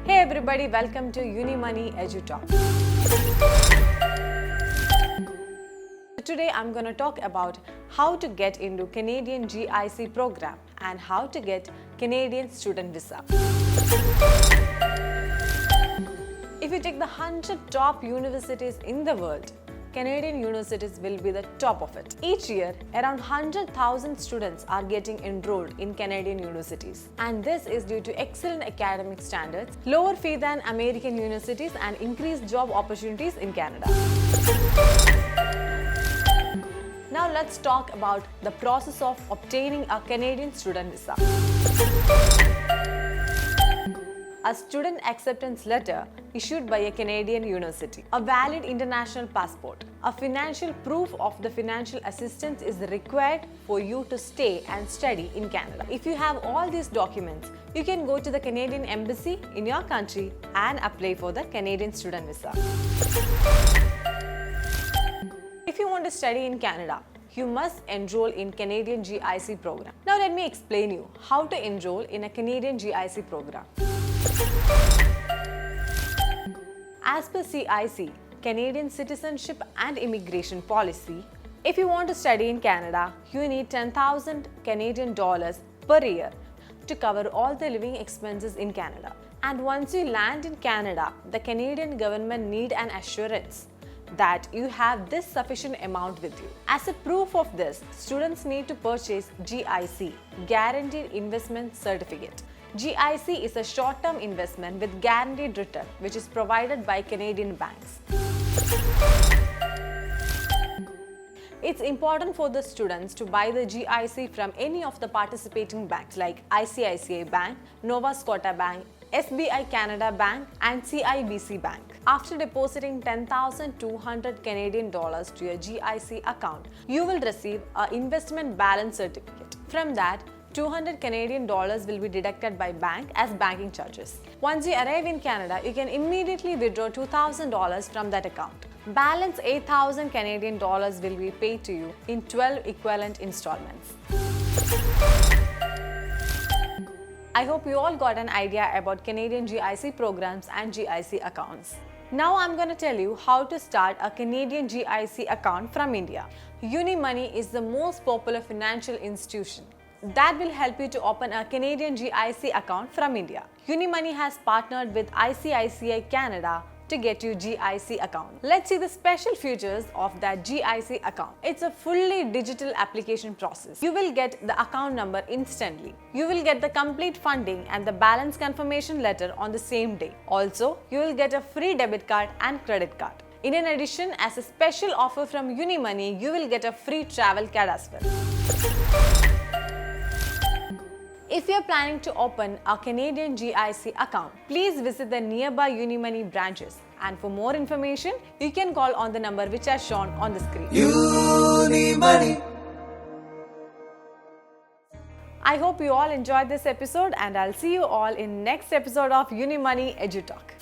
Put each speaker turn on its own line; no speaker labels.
Hey everybody, welcome to Unimoney EduTalk. Today I'm going to talk about how to get into Canadian GIC program and how to get Canadian student visa. If you take the 100 top universities in the world, Canadian universities will be the top of it. Each year, around 100,000 students are getting enrolled in Canadian universities. And this is due to excellent academic standards, lower fee than American universities, and increased job opportunities in Canada. Now let's talk about the process of obtaining a Canadian student visa. A student acceptance letter issued by a Canadian university, a valid international passport, a financial proof of the financial assistance is required for you to stay and study in Canada. If you have all these documents, you can go to the Canadian embassy in your country and apply for the Canadian student visa. If you want to study in Canada, you must enroll in Canadian GIC program. Now let me explain you how to enroll in a Canadian GIC program. As per CIC, Canadian Citizenship and Immigration Policy, if you want to study in Canada, you need 10,000 Canadian dollars per year to cover all the living expenses in Canada. And once you land in Canada, the Canadian government need an assurance that you have this sufficient amount with you. As a proof of this, students need to purchase GIC, Guaranteed Investment Certificate. GIC is a short-term investment with guaranteed return, which is provided by Canadian banks. It's important for the students to buy the GIC from any of the participating banks like ICICI Bank, Nova Scotia Bank, SBI Canada Bank and CIBC Bank. After depositing 10,200 Canadian dollars to your GIC account, you will receive an investment balance certificate. From that, 200 Canadian dollars will be deducted by bank as banking charges. Once you arrive in Canada, you can immediately withdraw $2,000 from that account. Balance 8,000 Canadian dollars will be paid to you in 12 equivalent installments. I hope you all got an idea about Canadian GIC programs and GIC accounts. Now I'm going to tell you how to start a Canadian GIC account from India. Unimoney is the most popular financial institution that will help you to open a Canadian GIC account from India. Unimoney has partnered with ICICI Canada to get you GIC account. Let's see the special features of that GIC account. It's a fully digital application process. You will get the account number instantly. You will get the complete funding and the balance confirmation letter on the same day. Also, you will get a free debit card and credit card. In addition, as a special offer from Unimoney, you will get a free travel card as well. If you are planning to open a Canadian GIC account, please visit the nearby Unimoney branches. And for more information, you can call on the number which are shown on the screen.
Unimoney.
I hope you all enjoyed this episode and I'll see you all in next episode of Unimoney EduTalk.